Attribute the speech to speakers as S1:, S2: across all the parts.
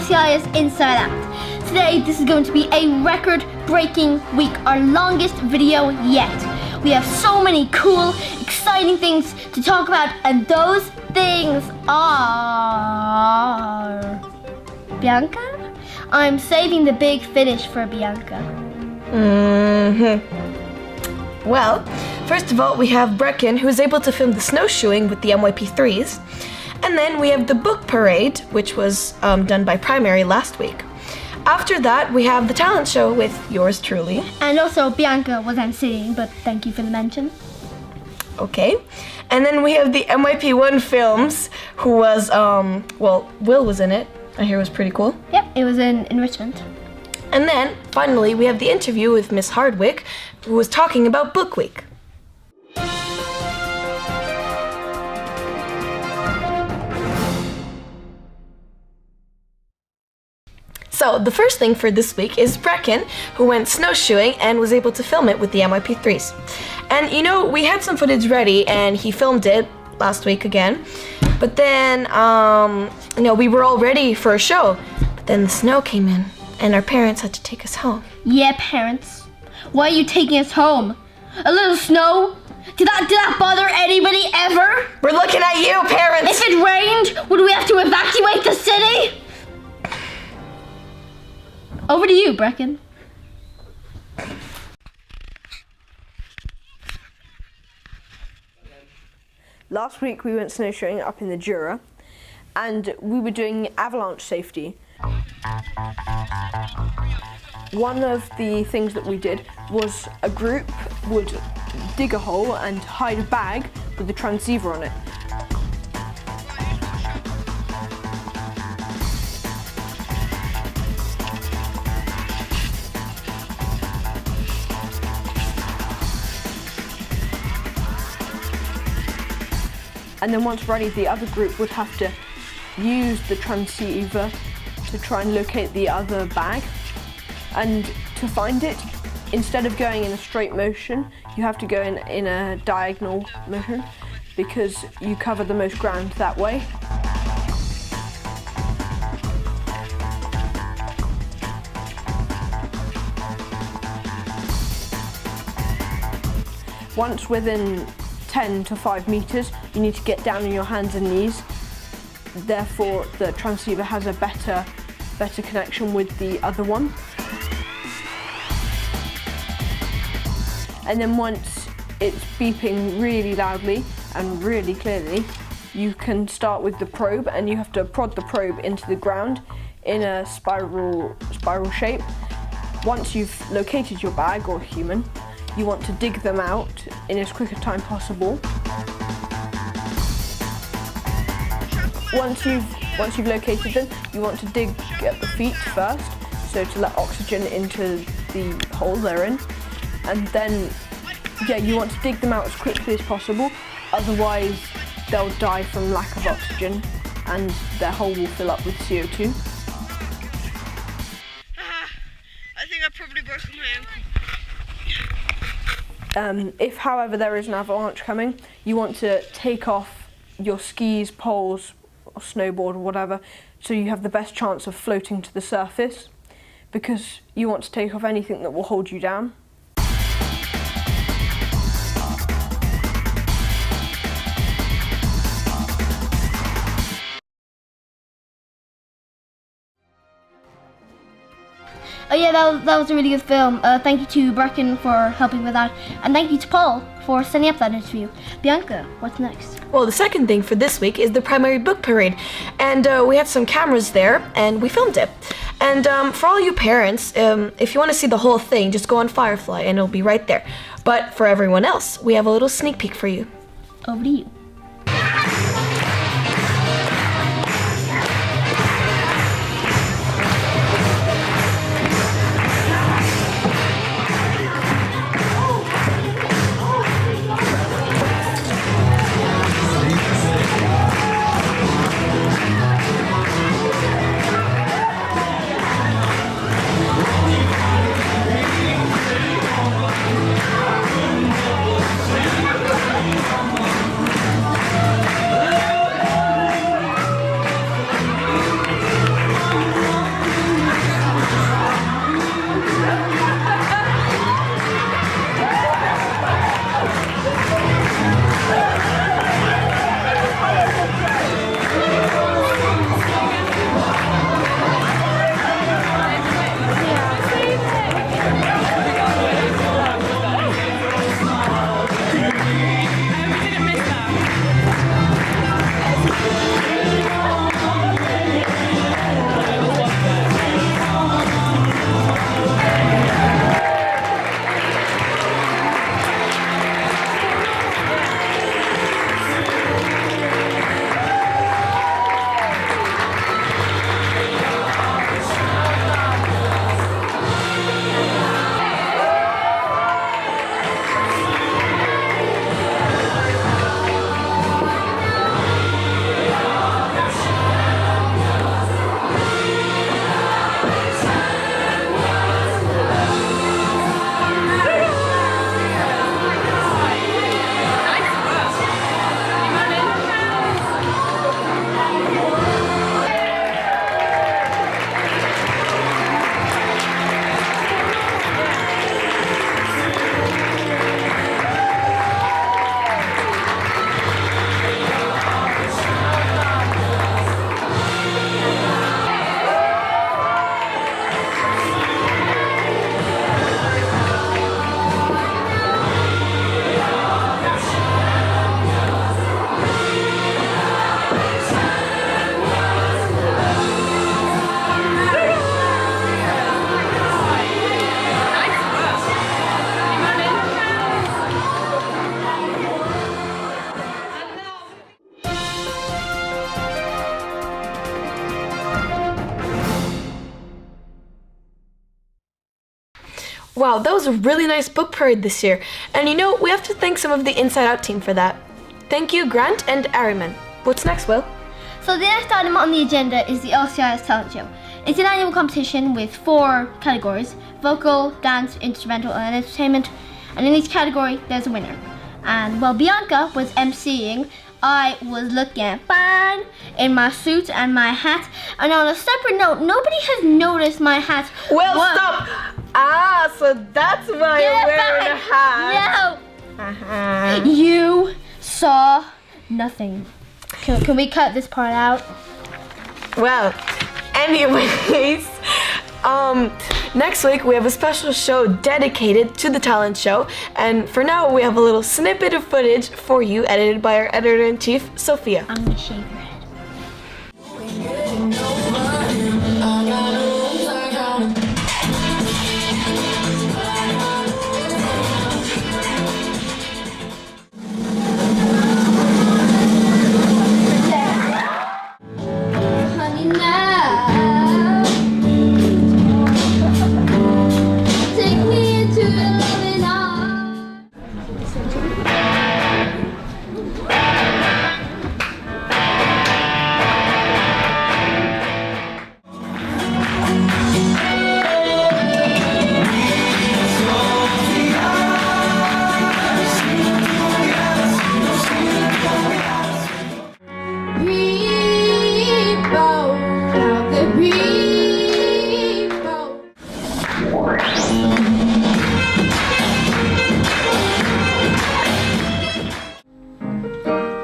S1: CIS Inside Out. Today, this is going to be a record-breaking week, our longest video yet. We have so many cool, exciting things to talk about, and those things are... Bianca? I'm saving the big finish for Bianca.
S2: Well, first of all, we have Brecken, who is able to film the snowshoeing with the MYP3s. And then we have the book parade, which was done by Primary last week. After that, we have the talent show with yours truly.
S1: And also, Bianca was emceeing, but thank you for the mention.
S2: Okay. And then we have the MYP1 films, who was, Will was in it. I hear it was pretty cool.
S1: Yep, it was in Richmond.
S2: And then, finally, we have the interview with Miss Hardwick, who was talking about Book Week. So, the first thing for this week is Brecken, who went snowshoeing and was able to film it with the MYP3s. And you know, we had some footage ready and he filmed it last week again. But then, we were all ready for a show. But then the snow came in and our parents had to take us home.
S1: Yeah, parents. Why are you taking us home? A little snow? Did that bother anybody ever?
S2: We're looking at you, parents!
S1: If it rained, would we have to evacuate the city? Over to you, Brecken.
S3: Last week we went snowshoeing up in the Jura and we were doing avalanche safety. One of the things that we did was a group would dig a hole and hide a bag with a transceiver on it. And then once ready, the other group would have to use the transceiver to try and locate the other bag. And to find it, instead of going in a straight motion, you have to go in a diagonal motion because you cover the most ground that way. Once within 10 to 5 meters, you need to get down on your hands and knees. Therefore, the transceiver has a better connection with the other one. And then once it's beeping really loudly and really clearly, you can start with the probe, and you have to prod the probe into the ground in a spiral shape. Once you've located your bag or human, you want to dig them out in as quick a time possible. Once you've located them, you want to dig at the feet first, so to let oxygen into the hole they're in. And then, you want to dig them out as quickly as possible, otherwise they'll die from lack of oxygen and their hole will fill up with CO2.
S4: I think I probably broke my ankle.
S3: If, however, there is an avalanche coming, you want to take off your skis, poles, or snowboard or whatever, so you have the best chance of floating to the surface, because you want to take off anything that will hold you down.
S1: Oh yeah, that was a really good film. Thank you to Brecken for helping with that. And thank you to Paul for setting up that interview. Bianca, what's next?
S2: Well, the second thing for this week is the Primary Book Parade. And we had some cameras there and we filmed it. And for all you parents, if you want to see the whole thing, just go on Firefly and it'll be right there. But for everyone else, we have a little sneak peek for you.
S1: Over to you.
S2: Wow, that was a really nice book parade this year. And you know, we have to thank some of the Inside Out team for that. Thank you, Grant and Ariman. What's next, Will?
S1: So the next item on the agenda is the LCIS Talent Show. It's an annual competition with 4 categories: vocal, dance, instrumental, and entertainment. And in each category, there's a winner. And while Bianca was emceeing, I was looking fine in my suit and my hat. And on a separate note, nobody has noticed my hat.
S2: Well, stop! Ah, so that's why you're wearing a hat.
S1: No!
S2: Uh-huh.
S1: You saw nothing. Can we cut this part out?
S2: Well, anyways, next week we have a special show dedicated to the talent show, and for now we have a little snippet of footage for you edited by our editor-in-chief, Sophia.
S1: I'm gonna shave your head. Honey, now take me into your loving arms.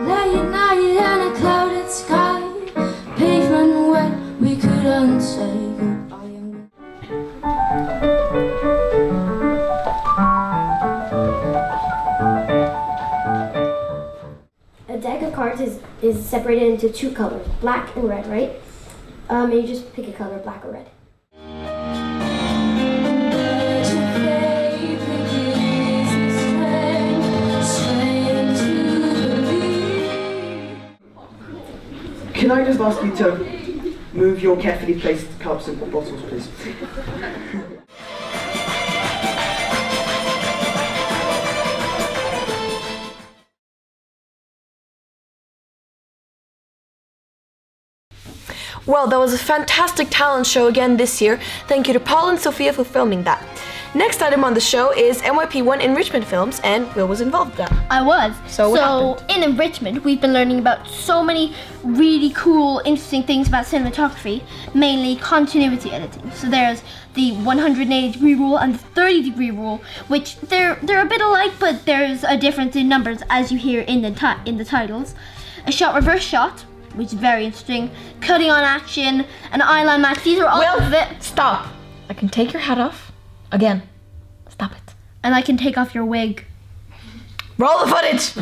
S1: Laying night on a clouded sky, pavement wet, we couldn't say goodbye.
S5: A deck of cards is separated into 2 colors, black and red, right? And you just pick a color, black or red.
S6: Can I just ask you to move your carefully placed cups and bottles, please?
S2: Well, that was a fantastic talent show again this year. Thank you to Paul and Sophia for filming that. Next item on the show is NYP1 enrichment films, and Will was involved with that.
S1: I was.
S2: So what happened?
S1: In enrichment, we've been learning about so many really cool, interesting things about cinematography, mainly continuity editing. So there's the 180-degree rule and the 30-degree rule, which they're a bit alike, but there's a difference in numbers, as you hear in the titles. A shot reverse shot, which is very interesting. Cutting on action, an eyeline match. These are all of it.
S2: Stop! I can take your hat off. Again. Stop it.
S1: And I can take off your wig.
S2: Roll the footage!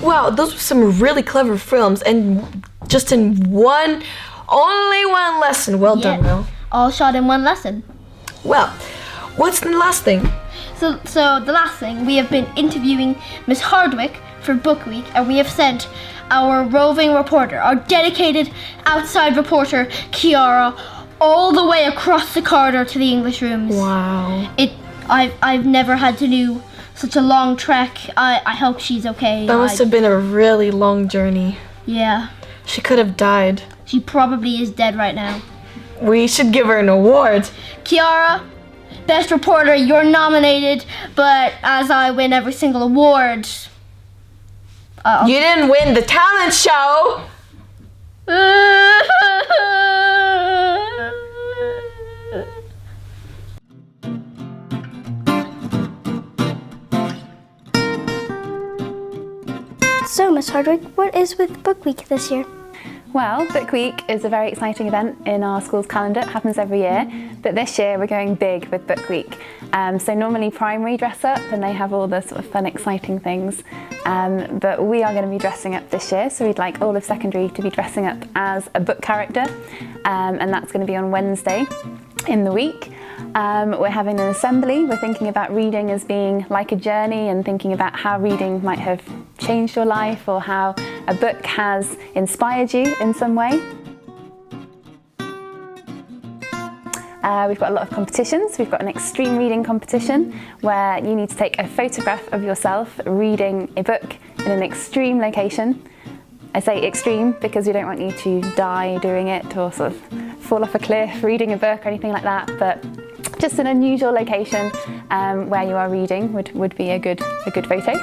S2: Wow, those were some really clever films, and just in only one lesson. Well done, Will.
S1: All shot in one lesson.
S2: Well, what's the last thing?
S1: So the last thing, we have been interviewing Miss Hardwick for Book Week, and we have sent our roving reporter, our dedicated outside reporter, Kiara, all the way across the corridor to the English rooms.
S2: Wow.
S1: I've never had to do such a long trek. I hope she's okay.
S2: That must have been a really long journey.
S1: Yeah.
S2: She could have died.
S1: She probably is dead right now.
S2: We should give her an award.
S1: Kiara, Best Reporter, you're nominated, but as I win every single award...
S2: You didn't win the talent show!
S5: So, Miss Hardwick, what is with Book Week this year?
S7: Well, Book Week is a very exciting event in our school's calendar. It happens every year, but this year we're going big with Book Week. So normally primary dress up and they have all the sort of fun, exciting things. But we are going to be dressing up this year, so we'd like all of secondary to be dressing up as a book character, and that's going to be on Wednesday in the week. We're having an assembly. We're thinking about reading as being like a journey and thinking about how reading might have changed your life or how a book has inspired you in some way. We've got a lot of competitions. We've got an extreme reading competition where you need to take a photograph of yourself reading a book in an extreme location. I say extreme because we don't want you to die doing it or sort of fall off a cliff reading a book or anything like that, but just an unusual location where you are reading would be a good photo.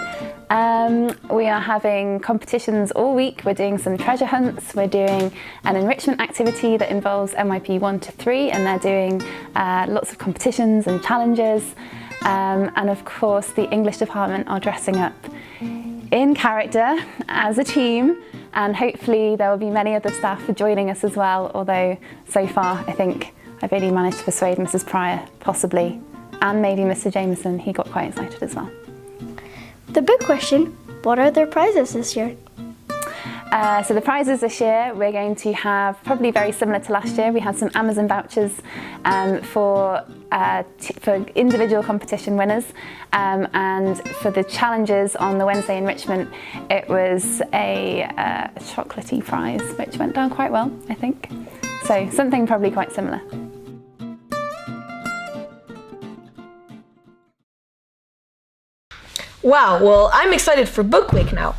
S7: We are having competitions all week. We're doing some treasure hunts. We're doing an enrichment activity that involves MYP 1 to 3, and they're doing lots of competitions and challenges. And of course, the English department are dressing up in character as a team, and hopefully there will be many other staff joining us as well, although so far I think I've only managed to persuade Mrs. Pryor, possibly, and maybe Mr. Jameson. He got quite excited as well.
S5: The big question, what are their prizes this year?
S7: So the prizes this year, we're going to have probably very similar to last year. We had some Amazon vouchers for individual competition winners, and for the challenges on the Wednesday enrichment, it was a chocolatey prize, which went down quite well, I think. So something probably quite similar.
S2: Wow, well, I'm excited for Book Week now.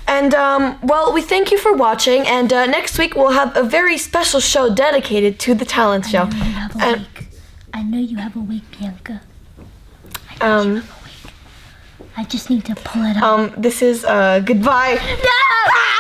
S2: And, well, we thank you for watching, and next week we'll have a very special show dedicated to the talent show.
S1: I know you have a week, Bianca. I know you have a week. I just need to pull it up.
S2: This is, goodbye.
S1: No!